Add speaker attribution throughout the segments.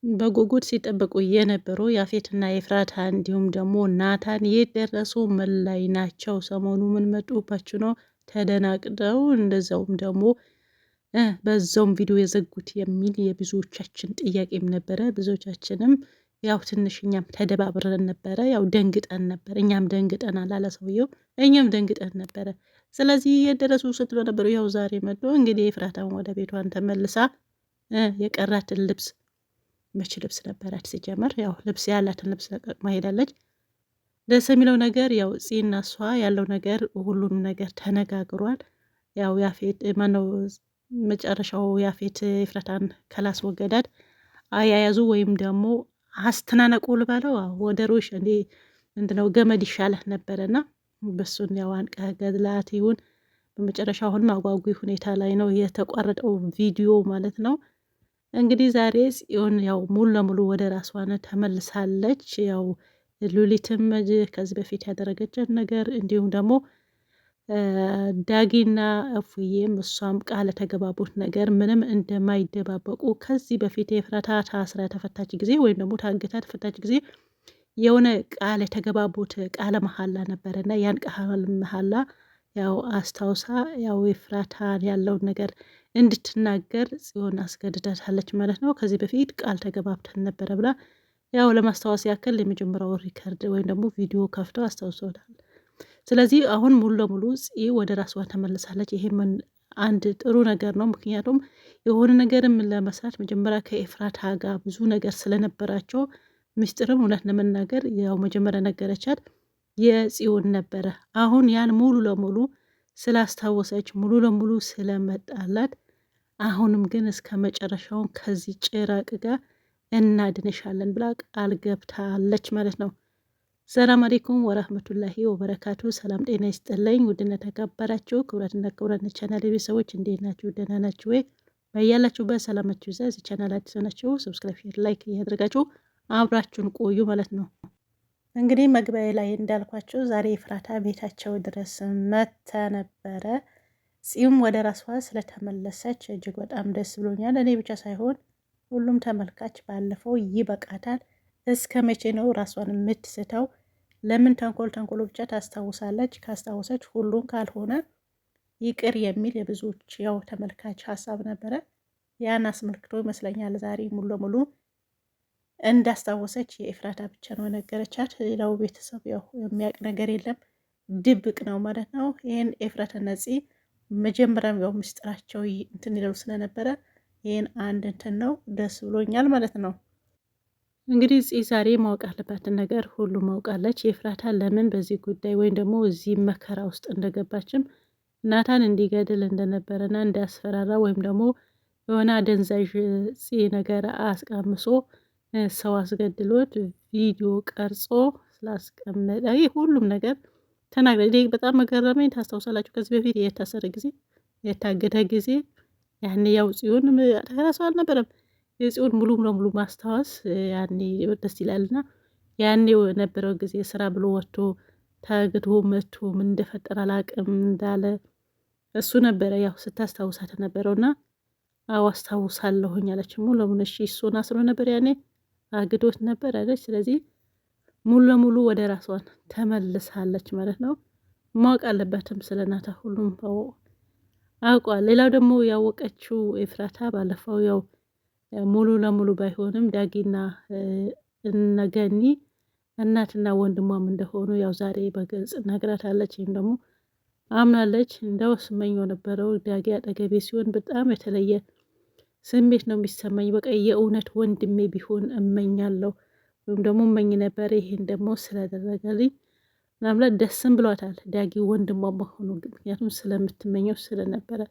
Speaker 1: በጉጉት ሲጠበቁ የነበሩ ያፌትና ኤፍራታ እንዲሁም ደግሞ ናታን የት ደረሱ? ምን ላይ ናቸው? ሰሞኑ ምን መጡባችሁ ነው ተደናቅደው እንደዛውም ደግሞ በዛውም ቪዲዮ የዘጉት የሚል የብዙዎቻችን ጥያቄም ነበረ። ብዙዎቻችንም ያው ትንሽ እኛም ተደባብረን ነበረ፣ ያው ደንግጠን ነበር። እኛም ደንግጠናል አለ ሰውየው፣ እኛም ደንግጠን ነበረ። ስለዚህ የደረሱ ስትሎ ነበሩ። ያው ዛሬ መጡ እንግዲህ ኤፍራታም ወደ ቤቷን ተመልሳ የቀራትን ልብስ መች ልብስ ነበራት ሲጀመር፣ ያው ልብስ ያላትን ልብስ ለቀቅማ ሄዳለች። ደስ የሚለው ነገር ያው ፂና እሷ ያለው ነገር ሁሉም ነገር ተነጋግሯል። ያው ያፌት ማነው መጨረሻው ያፌት ኤፍራታን ካላስወገዳት አያያዙ ወይም ደግሞ አስተናነቁ ልበለው ወደ ሮሽ እንዴ ምንድነው ገመድ ይሻለህ ነበረና በሱን ያው አንቀህ ገድላት ይሁን በመጨረሻ አሁን አጓጊ ሁኔታ ላይ ነው የተቋረጠው ቪዲዮ ማለት ነው። እንግዲህ ዛሬ ጽዮን ያው ሙሉ ለሙሉ ወደ ራሷን ተመልሳለች። ያው ሉሊትም ከዚህ በፊት ያደረገችን ነገር እንዲሁም ደግሞ ዳጊና እፉዬም እሷም ቃል የተገባቡት ነገር ምንም እንደማይደባበቁ ከዚህ በፊት የኤፍራታ ታስራ ተፈታች ጊዜ ወይም ደግሞ ታግታ ተፈታች ጊዜ የሆነ ቃል የተገባቡት ቃለ መሀላ ነበረና ያን ቃል መሀላ ያው አስታውሳ ያው ኤፍራታን ያለውን ነገር እንድትናገር ጽዮን አስገድዳታለች ማለት ነው። ከዚህ በፊት ቃል ተገባብተን ነበረ ብላ ያው ለማስታወስ ያክል የመጀመሪያው ሪከርድ ወይም ደግሞ ቪዲዮ ከፍተው አስታውሰውታል። ስለዚህ አሁን ሙሉ ለሙሉ ጽ ወደ ራሷ ተመልሳለች። ይሄ አንድ ጥሩ ነገር ነው። ምክንያቱም የሆነ ነገርም ለመስራት መጀመሪያ ከኤፍራታ ጋር ብዙ ነገር ስለነበራቸው ምስጢርም እውነት ለመናገር ያው መጀመሪያ ነገረቻት የጽዮን ነበረ። አሁን ያን ሙሉ ለሙሉ ስላስታወሰች ሙሉ ለሙሉ ስለመጣላት አሁንም ግን እስከ መጨረሻውን ከዚህ ጭራቅ ጋር እናድንሻለን ብላ ቃል ገብታለች ማለት ነው። ሰላም አሌይኩም ወራህመቱላሂ ወበረካቱ። ሰላም ጤና ይስጥልኝ ውድና ተከበራችሁ ክብረትና ክብረት ቻናል ቤተሰቦች እንዴት ናችሁ? ደህና ናችሁ ወይ? በያላችሁበት ሰላማችሁ ይዛ እዚህ ቻናል አዲስ ናችሁ ሰብስክራይብ፣ ላይክ እያደረጋችሁ አብራችሁን ቆዩ ማለት ነው። እንግዲህ መግቢያ ላይ እንዳልኳቸው ዛሬ ኤፍራታ ቤታቸው ድረስ መታ ነበረ። ጽዩም ወደ ራሷ ስለተመለሰች እጅግ በጣም ደስ ብሎኛል። እኔ ብቻ ሳይሆን ሁሉም ተመልካች ባለፈው ይበቃታል፣ እስከ መቼ ነው ራሷን የምትስተው? ለምን ተንኮል ብቻ ታስታውሳለች? ካስታወሰች ሁሉም ካልሆነ ይቅር የሚል የብዙዎች ያው ተመልካች ሀሳብ ነበረ። ያን አስመልክቶ ይመስለኛል ዛሬ ሙሉ ለሙሉ እንዳስታወሰች የኤፍራታ ብቻ ነው ነገረቻት። ሌላው ቤተሰብ ያው የሚያውቅ ነገር የለም፣ ድብቅ ነው ማለት ነው። ይህን ኤፍራታ ነፂ መጀመሪያም ያው ምስጢራቸው እንትን ይለው ስለነበረ ይህን አንድ እንትን ነው፣ ደስ ብሎኛል ማለት ነው። እንግዲህ ዛሬ ማወቅ አለባትን ነገር ሁሉ ማውቃለች። ኤፍራታ ለምን በዚህ ጉዳይ ወይም ደግሞ እዚህ መከራ ውስጥ እንደገባችም ናታን እንዲገድል እንደነበረና እንዳያስፈራራ ወይም ደግሞ የሆነ አደንዛዥ ነገር አስቀምሶ ሰው አስገድሎት ቪዲዮ ቀርጾ ስላስቀመጠ ይህ ሁሉም ነገር ተናግረ በጣም መገረመኝ። ታስታውሳላችሁ ከዚህ በፊት የታሰረ ጊዜ የታገተ ጊዜ ያኔ ያው ጽዮን ተከራሰው አልነበረም። የጽዮን ሙሉ ለሙሉ ማስታወስ ያኔ ደስ ይላልና ያኔ የነበረው ጊዜ ስራ ብሎ ወጥቶ ታግቶ መጥቶ ምን እንደፈጠረ አላቅም እንዳለ እሱ ነበረ ያው ስታስታውሳት ነበረውና አዎ አስታውሳለሁኝ አለች። ሙሉ ለሙሉ እሺ እሱን አስሮ ነበር ያኔ አግዶት ነበር አለች። ስለዚህ ሙሉ ለሙሉ ወደ ራሷን ተመልሳለች ማለት ነው። ማወቅ አለበትም ስለ ናታ ሁሉም አውቋል። ሌላው ደግሞ ያወቀችው ኤፍራታ ባለፈው ያው ሙሉ ለሙሉ ባይሆንም ዳጊና እነገኒ እናትና ወንድሟም እንደሆኑ ያው ዛሬ በግልጽ ነግራታለች። ይህም ደግሞ አምናለች። እንደው ስመኘው ነበረው ዳጊ አጠገቤ ሲሆን በጣም የተለየ ስሜት ነው የሚሰማኝ። በቃ የእውነት ወንድሜ ቢሆን እመኛለሁ ወይም ደግሞ እመኝ ነበር። ይሄን ደግሞ ስላደረገልኝ ምናምን ደስም ብሏታል ዳጊ ወንድሟ መሆኑ፣ ምክንያቱም ስለምትመኘው ስለነበረ።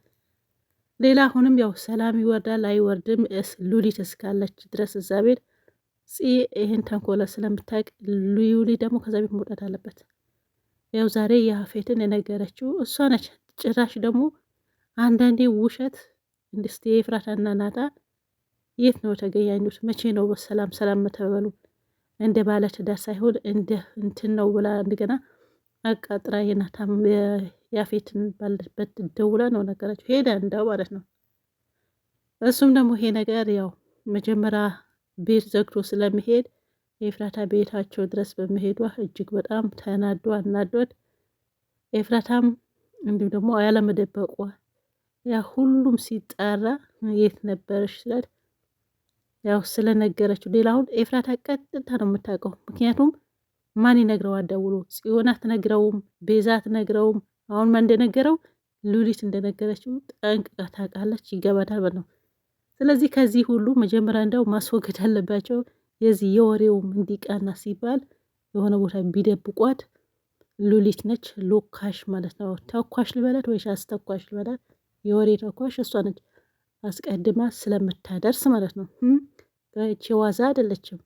Speaker 1: ሌላ አሁንም ያው ሰላም ይወርዳል አይወርድም ሉሊት እስካለች ድረስ እዛ ቤት ይህን ተንኮለ ስለምታውቅ ሉሊ ደግሞ ከዛ ቤት መውጣት አለበት። ያው ዛሬ የሀፌትን የነገረችው እሷ ነች። ጭራሽ ደግሞ አንዳንዴ ውሸት እንድስቴ ኤፍራታና ናታን የት ነው ተገናኙት? መቼ ነው በሰላም ሰላም ተበሉ? እንደ ባለ ትዳር ሳይሆን እንደ እንትን ነው ብላ እንደገና አቃጥራ የናታም ያፌትን ባለበት ደውላ ነው ነገራቸው። ሄደ እንደው ማለት ነው። እሱም ደግሞ ይሄ ነገር ያው መጀመሪያ ቤት ዘግቶ ስለሚሄድ ኤፍራታ ቤታቸው ድረስ በመሄዷ እጅግ በጣም ተናዶ አናዶት፣ ኤፍራታም እንዲሁም ደግሞ ያለመደበቋ ያ ሁሉም ሲጣራ የት ነበረሽ ስላት ያው ስለነገረችው፣ ሌላውን ኤፍራታ ቀጥታ ነው የምታውቀው። ምክንያቱም ማን ይነግረዋል ደውሎ? ጽዮን አትነግረውም፣ ቤዛ አትነግረውም። አሁን ማን እንደነገረው ሉሊት እንደነገረችው ጠንቅቃ ታውቃለች፣ ይገባታል ማለት ነው። ስለዚህ ከዚህ ሁሉ መጀመሪያ እንደው ማስወገድ አለባቸው። የዚህ የወሬውም እንዲቃና ሲባል የሆነ ቦታ ቢደብቋት ሉሊት ነች፣ ሎካሽ ማለት ነው። ተኳሽ ልበላት ወይስ አስተኳሽ ልበላት? የወሬ ተኳሽ እሷ ነች፣ አስቀድማ ስለምታደርስ ማለት ነው። ዋዛ አይደለችም።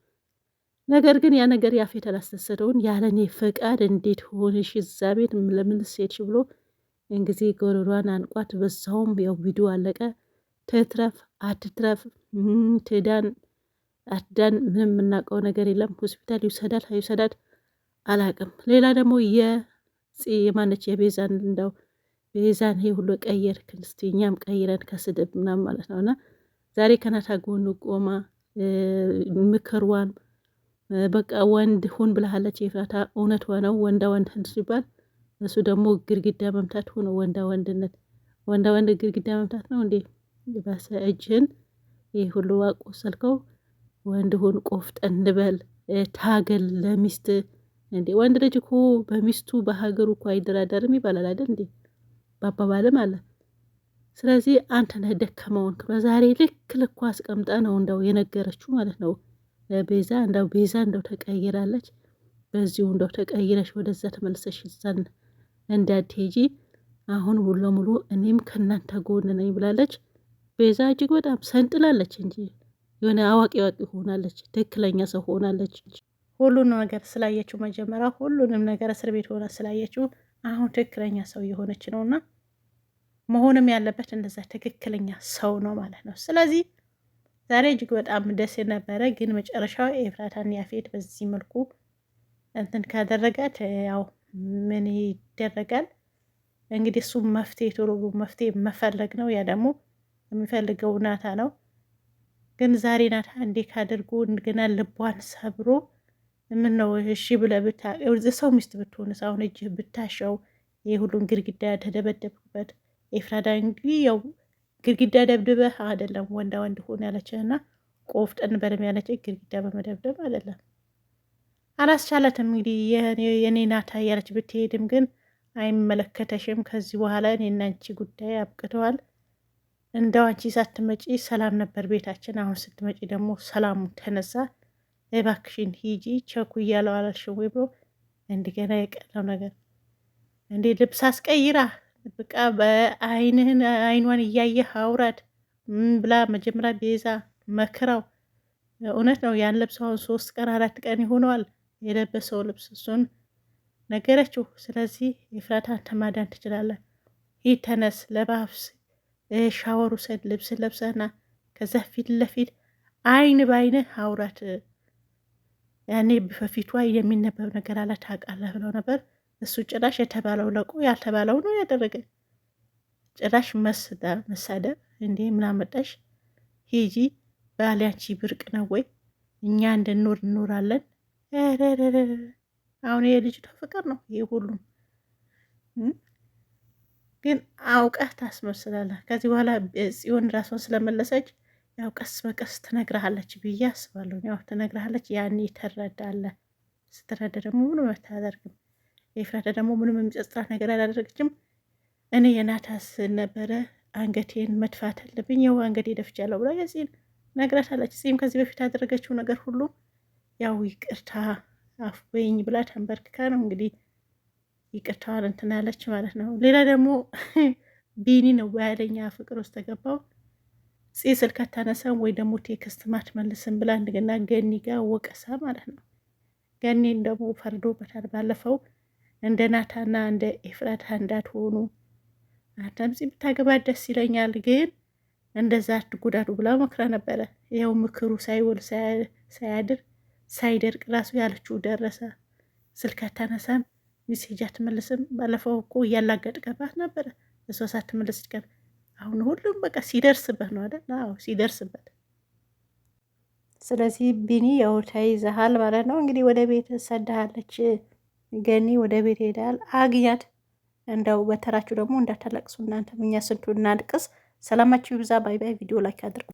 Speaker 1: ነገር ግን ያ ነገር ያፌት አላስደሰተውን። ያለኔ ፈቃድ እንዴት ሆንሽ እዛ ቤት ለምን ሴትሽ ብሎ እንግዲህ ጎረሯን አንቋት፣ በዛውም ያው ቪዲዮ አለቀ። ትትረፍ አትትረፍ፣ ትዳን አትዳን፣ ምንም የምናውቀው ነገር የለም። ሆስፒታል ይውሰዳት አይውሰዳት አላቅም። ሌላ ደግሞ የማነች የቤዛን እንደው ቤዛን ይሄ ሁሉ ቀየር ክርስቲ እኛም ቀይረን ከስድብ ምናምን ማለት ነው። እና ዛሬ ከናታ ጎን ቆማ ምክርዋን በቃ ወንድ ሁን ብለሃለች ኤፍራታ። እውነት ሆነው ወንዳ ወንድ ሲባል እሱ ደግሞ ግድግዳ መምታት ሆነ። ወንዳ ወንድ ግድግዳ መምታት ነው እንዴ? ባሰ እጅህን ይህ ሁሉ አቆሰልከው። ወንድ ሁን፣ ቆፍጠን በል፣ ታገል ለሚስት እንዴ። ወንድ ልጅ እኮ በሚስቱ በሀገሩ እኮ አይደራደርም ይባላል አይደል እንዴ? ባባባልም አለ። ስለዚህ አንተ ነህ ደከመውን ዛሬ ልክ አስቀምጠ ነው እንደው የነገረችው ማለት ነው። ቤዛ እንደው ተቀይራለች። በዚሁ እንደው ተቀይረሽ ወደዛ ተመልሰሽ እዛን እንዳትሄጂ አሁን ሙሉ ለሙሉ እኔም ከእናንተ ጎን ነኝ ብላለች። ቤዛ እጅግ በጣም ሰንጥላለች እንጂ የሆነ አዋቂ ሆናለች፣ ትክክለኛ ሰው ሆናለች። ሁሉንም ነገር ስላየችው መጀመሪያ ሁሉንም ነገር እስር ቤት ሆና ስላየችው አሁን ትክክለኛ ሰው የሆነች ነውና መሆንም ያለበት እንደዛ ትክክለኛ ሰው ነው ማለት ነው። ስለዚህ ዛሬ እጅግ በጣም ደስ ነበረ። ግን መጨረሻው ኤፍራታን ያፌት በዚህ መልኩ እንትን ካደረጋት ያው ምን ይደረጋል እንግዲህ እሱ መፍትሄ ቶሎ መፍትሄ መፈለግ ነው። ያ ደግሞ የሚፈልገው ናታ ነው። ግን ዛሬ ናታ እንዴ ካደርጉ እንደገና ልቧን ሰብሮ ምን ነው እሺ ብለህ ሰው ሚስት ብትሆንስ አሁን እጅህ ብታሸው ይህ ሁሉን ግድግዳ ተደበደብበት። ኤፍራታ እንግዲህ ያው ግድግዳ ደብድበህ አይደለም ወንዳ ወንድ ሆን ያለችህና ቆፍጠን በደም ያለች ግድግዳ በመደብደብ አይደለም። አላስቻላትም እንግዲህ የኔ ናታ እያለች ብትሄድም ግን አይመለከተሽም። ከዚህ በኋላ እኔና አንቺ ጉዳይ አብቅተዋል። እንደው አንቺ ሳትመጪ ሰላም ነበር ቤታችን፣ አሁን ስትመጪ ደግሞ ሰላሙ ተነሳ። እባክሽን ሂጂ ቸኩ እያለው አላልሽም ወይ ብሎ እንደገና የቀረው ነገር እንዴ ልብስ አስቀይራ በቃ አይኗን እያየህ አውራድ ብላ መጀመሪያ ቤዛ መክራው። እውነት ነው ያን ልብስ አሁን 3 ቀን 4 ቀን ይሆነዋል የለበሰው ልብስ፣ እሱን ነገረችው። ስለዚህ ኤፍራታ አንተ ማዳን ትችላለህ፣ ሂድ ተነስ፣ ለባብስ፣ ሻወር ውሰድ፣ ልብስ ለብሰና ከዛ ፊት ለፊት አይን በአይንህ አውራት። ያኔ በፊቷ የሚነበብ ነገር አለ ታውቃለህ ብለው ነበር። እሱ ጭራሽ የተባለው ለቆ ያልተባለው ነው ያደረገ። ጭራሽ መሳደብ እንዴ ምናመጣሽ? ሂጂ ባሊያንቺ ብርቅ ነው ወይ? እኛ እንድንኖር እንኖራለን። አሁን የልጅቷ ፍቅር ነው ይህ ሁሉም። ግን አውቀህ ታስመስላለህ። ከዚህ በኋላ ጽዮን ራሷን ስለመለሰች ያው ቀስ በቀስ ትነግርሃለች ብዬ አስባለሁ። ያው ትነግርሃለች፣ ያኔ ትረዳለህ። ስትረዳ ደግሞ ምንም አታደርግም። ኤፍራታ ደግሞ ምንም የሚጸጽታት ነገር አላደረገችም። እኔ የናታስ ነበረ አንገቴን መድፋት አለብኝ፣ ያው አንገቴ ደፍቻለሁ ብላ የፂን ነግራታለች። ፂም ከዚህ በፊት ያደረገችው ነገር ሁሉ ያው ይቅርታ አፍበኝ ብላ ተንበርክካ ነው እንግዲህ ይቅርታዋን እንትን ያለች ማለት ነው። ሌላ ደግሞ ቢኒ ነው በኃይለኛ ፍቅር ውስጥ ተገባው። ፂ ስልክ አታነሳም ወይ ደግሞ ቴክስት ማትመልስም ብላ እንደገና ገኒ ጋር ወቀሳ ማለት ነው። ገኒን ደግሞ ፈርዶበታል። ባለፈው እንደ ናታና እንደ ኤፍራታ እንዳትሆኑ አንተም ፂ ብታገባ ደስ ይለኛል፣ ግን እንደዛ አትጉዳዱ ብላ መክራ ነበረ። ይኸው ምክሩ ሳይውል ሳያድር ሳይደርቅ ራሱ ያለችው ደረሰ። ስልክ አታነሳም፣ ሚሴጅ አትመልስም። ባለፈው እኮ እያላገጥከባት ነበረ እሷ ሳትመልስ ቀር። አሁን ሁሉም በቃ ሲደርስበት ነው አይደል? አዎ ሲደርስበት ስለዚህ ቢኒ ያው ተይዘሃል ማለት ነው። እንግዲህ ወደ ቤት ሰዳሃለች ገኒ፣ ወደ ቤት ሄዳል። አግኛት። እንደው በተራችሁ ደግሞ እንዳታለቅሱ እናንተ፣ እኛ ስንቱ እናልቅስ። ሰላማችሁ ይብዛ። ባይ ባይ። ቪዲዮ ላይክ አድርጉ።